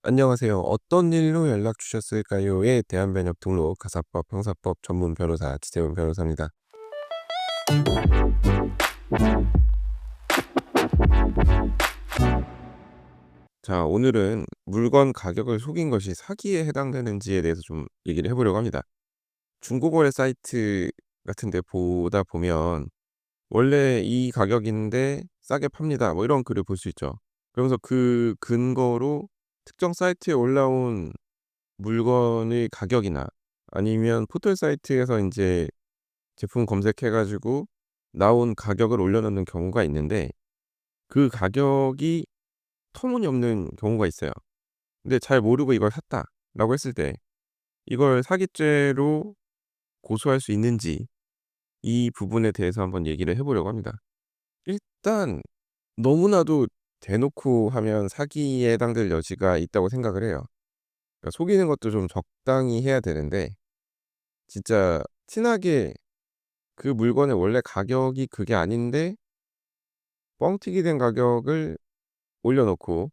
안녕하세요. "어떤 일로 연락 주셨을까요?"에 대한 변협 등록 가사법 형사법 전문 변호사 지재훈 변호사입니다. 자, 오늘은 물건 가격을 속인 것이 사기에 해당되는지에 대해서 좀 얘기를 해 보려고 합니다. 중고거래 사이트 같은 데 보다 보면 "원래 이 가격인데 싸게 팝니다." 뭐 이런 글을 볼 수 있죠. 그러면서 그 근거로 특정 사이트에 올라온 물건의 가격이나 아니면 포털 사이트에서 인제 제품 검색해 가지고 나온 가격을 올려놓는 경우가 있는데, 그 가격이 터무니없는 경우가 있어요. 근데 잘 모르고 "이걸 샀다."라고 했을 때 이걸 사기죄로 고소할 수 있는지, 이 부분에 대해서 한번 얘기를 해 보려고 합니다. 일단 너무나도 대놓고 하면 사기에 해당될 여지가 있다고 생각을 해요. 그러니까 속이는 것도 좀 적당히 해야 되는데, 진짜 티나게 그 물건의 원래 가격이 그게 아닌데 뻥튀기 된 가격을 올려놓고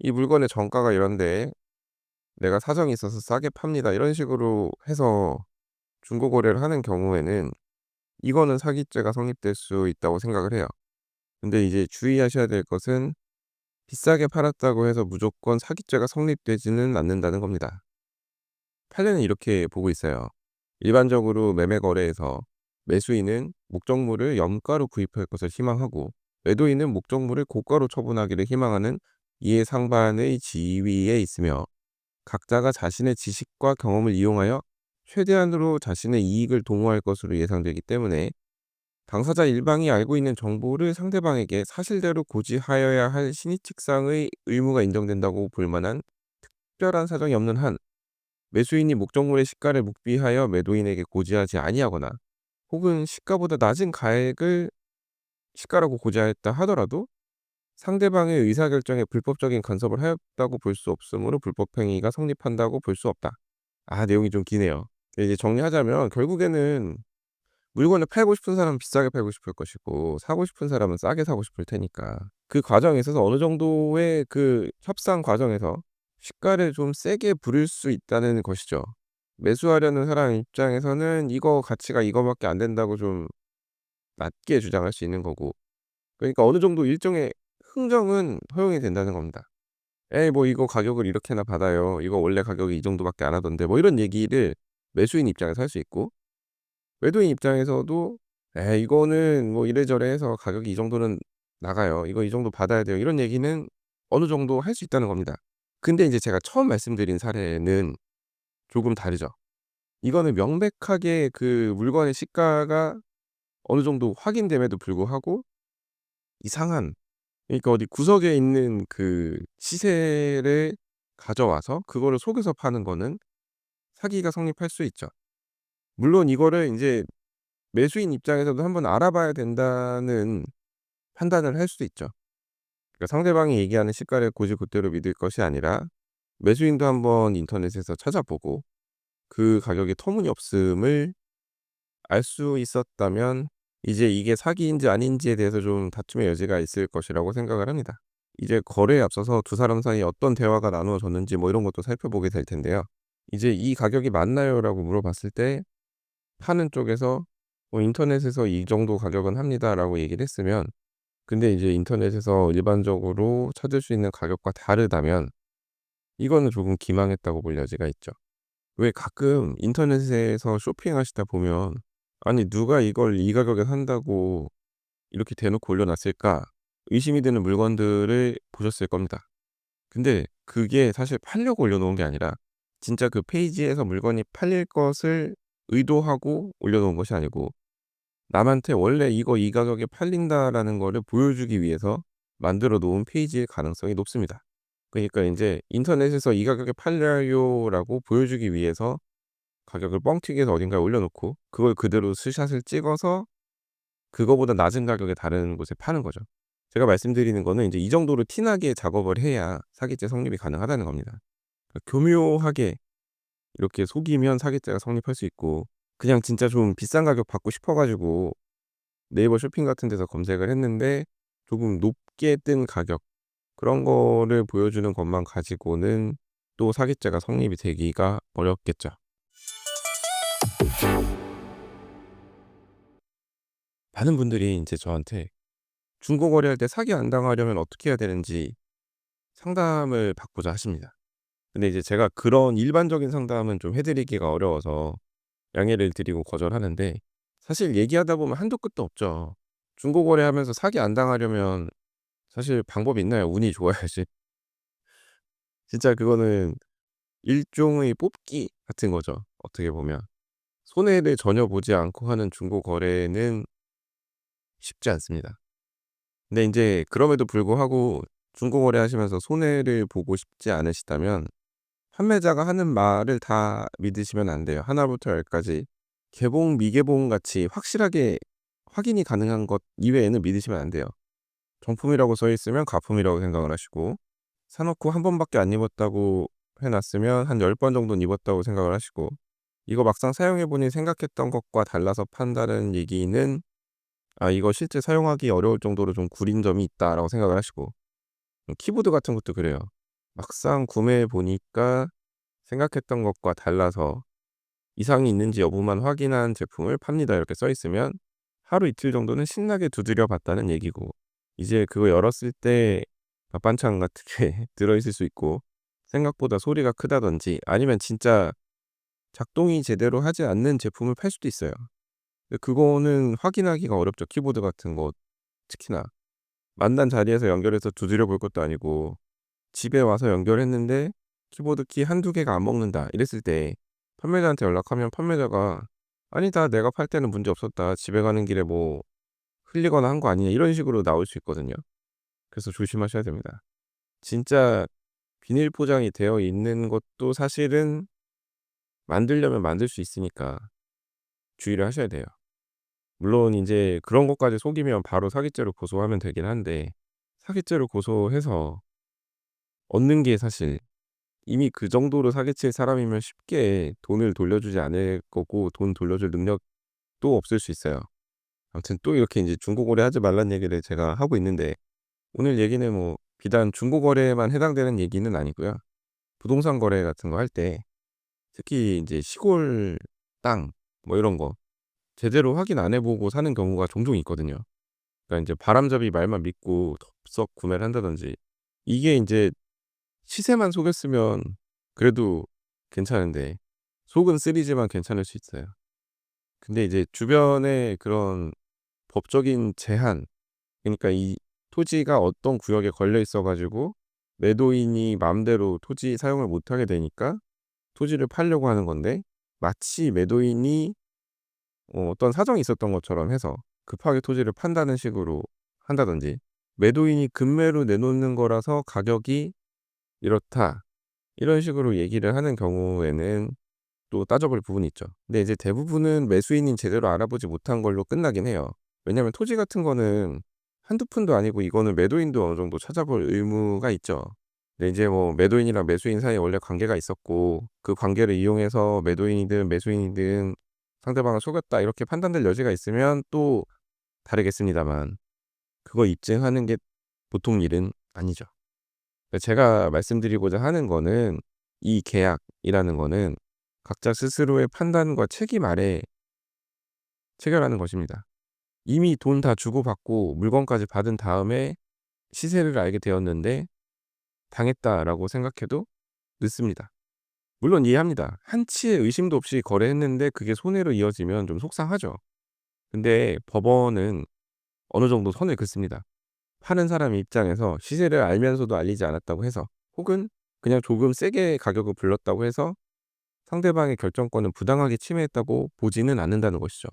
"이 물건의 정가가 이런데 내가 사정이 있어서 싸게 팝니다." 이런 식으로 해서 중고 거래를 하는 경우에는 이거는 사기죄가 성립될 수 있다고 생각을 해요. 근데 이제 주의하셔야 될 것은 비싸게 팔았다고 해서 무조건 사기죄가 성립되지는 않는다는 겁니다. 판례는 이렇게 보고 있어요. 일반적으로 매매 거래에서 매수인은 목적물을 염가로 구입할 것을 희망하고, 매도인은 목적물을 고가로 처분하기를 희망하는 이해 상반의 지위에 있으며, 각자가 자신의 지식과 경험을 이용하여 최대한으로 자신의 이익을 도모할 것으로 예상되기 때문에 당사자 일방이 알고 있는 정보를 상대방에게 사실대로 고지하여야 할 신의칙상의 의무가 인정된다고 볼 만한 특별한 사정이 없는 한, 매수인이 목적물의 시가를 묵비하여 매도인에게 고지하지 아니하거나 혹은 시가보다 낮은 가액을 시가라고 고지하였다 하더라도 상대방의 의사결정에 불법적인 간섭을 하였다고 볼 수 없으므로 불법 행위가 성립한다고 볼 수 없다. 아, 내용이 좀 기네요. 이제 정리하자면 결국에는 물건을 팔고 싶은 사람은 비싸게 팔고 싶을 것이고, 사고 싶은 사람은 싸게 사고 싶을 테니까 그 과정에 있어서 어느 정도의 그 협상 과정에서 시가를 좀 세게 부릴 수 있다는 것이죠. 매수하려는 사람 입장에서는 이거 가치가 이거밖에 안 된다고 좀 낮게 주장할 수 있는 거고, 그러니까 어느 정도 일정의 흥정은 허용이 된다는 겁니다. "에이 뭐 이거 가격을 이렇게나 받아요. 이거 원래 가격이 이 정도밖에 안 하던데." 뭐 이런 얘기를 매수인 입장에서 할 수 있고, 매도인 입장에서도 "에이 이거는 뭐 이래저래 해서 가격이 이 정도는 나가요. 이거 이 정도 받아야 돼요." 이런 얘기는 어느 정도 할 수 있다는 겁니다. 근데 인제 제가 처음 말씀드린 사례는 조금 다르죠. 이거는 명백하게 그 물건의 시가가 어느 정도 확인됨에도 불구하고 이상한, 그러니까 어디 구석에 있는 그 시세를 가져와서 그거를 속여서 파는 거는 사기가 성립할 수 있죠. 물론 이거를 인제 매수인 입장에서도 한번 알아봐야 된다는 판단을 할 수도 있죠. 그러니까 상대방이 얘기하는 시가를 곧이곧대로 믿을 것이 아니라 매수인도 한번 인터넷에서 찾아보고 그 가격의 터무니없음을 알 수 있었다면 이제 이게 사기인지 아닌지에 대해서 좀 다툼의 여지가 있을 것이라고 생각을 합니다. 이제 거래에 앞서서 두 사람 사이에 어떤 대화가 나누어졌는지 뭐 이런 것도 살펴보게 될 텐데요. 이제 "이 가격이 맞나요?"라고 물어봤을 때 파는 쪽에서 인터넷에서 이 정도 가격은 합니다."라고 얘기를 했으면, 근데 이제 인터넷에서 일반적으로 찾을 수 있는 가격과 다르다면 이거는 조금 기망했다고 볼 여지가 있죠. 왜 가끔 인터넷에서 쇼핑하시다 보면 '아니 누가 이걸 이 가격에 산다고 이렇게 대놓고 올려놨을까?' 의심이 드는 물건들을 보셨을 겁니다. 근데 그게 사실 팔려고 올려놓은 게 아니라 진짜 그 페이지에서 물건이 팔릴 것을 의도하고 올려놓은 것이 아니고, 남한테 원래 "이거 이 가격에 팔린다."라는 거를 보여주기 위해서 만들어 놓은 페이지일 가능성이 높습니다. 그러니까 인제 인터넷에서 "이 가격에 팔려요."라고 보여주기 위해서 가격을 뻥튀기해서 어딘가에 올려놓고 그걸 그대로 스샷을 찍어서 그거보다 낮은 가격에 다른 곳에 파는 거죠. 제가 말씀드리는 거는 인제 이 정도로 티 나게 작업을 해야 사기죄 성립이 가능하다는 겁니다. 그러니까 교묘하게 이렇게 속이면 사기죄가 성립할 수 있고, 그냥 진짜 좀 비싼 가격 받고 싶어 가지고 네이버 쇼핑 같은 데서 검색을 했는데 조금 높게 뜬 가격, 그런 거를 보여주는 것만 가지고는 또 사기죄가 성립이 되기가 어렵겠죠. 많은 분들이 인제 저한테 중고 거래할 때 사기 안 당하려면 어떻게 해야 되는지 상담을 받고자 하십니다. 근데 이제 제가 그런 일반적인 상담은 좀 해 드리기가 어려워서 양해를 드리고 거절하는데, 사실 얘기하다 보면 한도 끝도 없죠. 중고 거래하면서 사기 안 당하려면 사실 방법이 있나요? 운이 좋아야지. 진짜 그거는 일종의 뽑기 같은 거죠, 어떻게 보면. 손해를 전혀 보지 않고 하는 중고 거래는 쉽지 않습니다. 근데 인제 그럼에도 불구하고 중고 거래하시면서 손해를 보고 싶지 않으시다면 판매자가 하는 말을 다 믿으시면 안 돼요. 하나부터 열까지 개봉, 미개봉 같이 확실하게 확인이 가능한 것 이외에는 믿으시면 안 돼요. 정품이라고 써 있으면 가품이라고 생각을 하시고, 사 놓고 한 번밖에 안 입었다고 해 놨으면 한 10번 정도는 입었다고 생각을 하시고, 이거 막상 사용해 보니 생각했던 것과 달라서 판다는 얘기는 '아 이거 실제 사용하기 어려울 정도로 좀 구린 점이 있다.'라고 생각을 하시고, 키보드 같은 것도 그래요. 막상 구매해 보니까 생각했던 것과 달라서 이상이 있는지 여부만 확인한 제품을 팝니다. 이렇게 써 있으면 하루 이틀 정도는 신나게 두드려 봤다는 얘기고, 이제 그거 열었을 때 맛반찬 같은 게 들어 있을 수 있고 생각보다 소리가 크다든지, 아니면 진짜 작동이 제대로 하지 않는 제품을 팔 수도 있어요. 근데 그거는 확인하기가 어렵죠. 키보드 같은 거 특히나. 만난 자리에서 연결해서 두드려 볼 것도 아니고, 집에 와서 연결했는데 키보드 키 한두 개가 안 먹는다 이랬을 때 판매자한테 연락하면 판매자가 "아니다. 내가 팔 때는 문제 없었다. 집에 가는 길에 뭐 흘리거나 한 거 아니냐." 이런 식으로 나올 수 있거든요. 그래서 조심하셔야 됩니다. 진짜 비닐 포장이 되어 있는 것도 사실은 만들려면 만들 수 있으니까 주의를 하셔야 돼요. 물론 인제 그런 것까지 속이면 바로 사기죄로 고소하면 되긴 한데, 사기죄로 고소해서 얻는 게 사실, 이미 그 정도로 사기칠 사람이면 쉽게 돈을 돌려주지 않을 거고 돈 돌려줄 능력도 없을 수 있어요. 아무튼 또 이렇게 인제 중고 거래하지 말란 얘기를 제가 하고 있는데, 오늘 얘기는 뭐 비단 중고 거래에만 해당되는 얘기는 아니고요. 부동산 거래 같은 거 할 때 특히 인제 시골 땅 뭐 이런 거 제대로 확인 안 해 보고 사는 경우가 종종 있거든요. 그러니까 인제 바람잡이 말만 믿고 덥석 구매를 한다든지, 이게 인제 시세만 속였으면 그래도 괜찮은데 속은 쓰리지만 괜찮을 수 있어요. 근데 이제 주변에 그런 법적인 제한, 그러니까 이 토지가 어떤 구역에 걸려 있어 가지고 매도인이 마음대로 토지 사용을 못 하게 되니까 토지를 팔려고 하는 건데, 마치 매도인이 어떤 사정이 있었던 것처럼 해서 급하게 토지를 판다는 식으로 한다든지, 매도인이 급매로 내놓는 거라서 가격이 이렇다, 이런 식으로 얘기를 하는 경우에는 또 따져볼 부분이 있죠. 근데 이제 대부분은 매수인이 제대로 알아보지 못한 걸로 끝나긴 해요. 왜냐하면 토지 같은 거는 한두 푼도 아니고 이거는 매도인도 어느 정도 찾아볼 의무가 있죠. 근데 이제 뭐 매도인이랑 매수인 사이에 원래 관계가 있었고 그 관계를 이용해서 매도인이든 매수인이든 상대방을 속였다 이렇게 판단될 여지가 있으면 또 다르겠습니다만, 그거 입증하는 게 보통 일은 아니죠. 제가 말씀드리고자 하는 거는, 이 계약이라는 거는 각자 스스로의 판단과 책임 아래 체결하는 것입니다. 이미 돈 다 주고받고 물건까지 받은 다음에 시세를 알게 되었는데 '당했다.'라고 생각해도 늦습니다. 물론 이해합니다. 한치의 의심도 없이 거래했는데 그게 손해로 이어지면 좀 속상하죠. 근데 법원은 어느 정도 선을 긋습니다. 파는 사람 입장에서 시세를 알면서도 알리지 않았다고 해서, 혹은 그냥 조금 세게 가격을 불렀다고 해서 상대방의 결정권을 부당하게 침해했다고 보지는 않는다는 것이죠.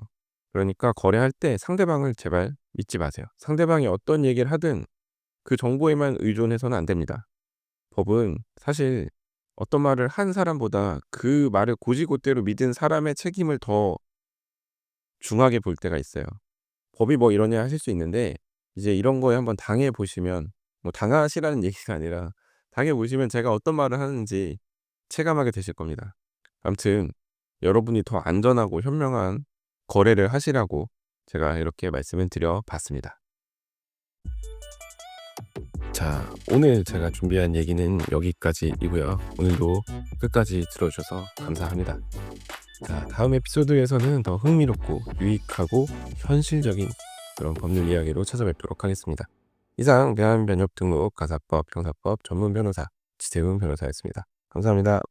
그러니까 거래할 때 상대방을 제발 믿지 마세요. 상대방이 어떤 얘기를 하든 그 정보에만 의존해서는 안 됩니다. 법은 사실 어떤 말을 한 사람보다 그 말을 곧이곧대로 믿은 사람의 책임을 더 중하게 볼 때가 있어요. 법이 뭐 이러냐 하실 수 있는데, 이제 이런 거에 한번 당해 보시면, 뭐 당하시라는 얘기가 아니라 당해 보시면 제가 어떤 말을 하는지 체감하게 되실 겁니다. 아무튼 여러분이 더 안전하고 현명한 거래를 하시라고 제가 이렇게 말씀을 드려 봤습니다. 자, 오늘 제가 준비한 얘기는 여기까지이고요. 오늘도 끝까지 들어주셔서 감사합니다. 자, 다음 에피소드에서는 더 흥미롭고 유익하고 현실적인 그런 법률 이야기로 찾아뵙도록 하겠습니다. 이상 대한변협등록 가사법 형사법 전문 변호사 지태훈 변호사였습니다. 감사합니다.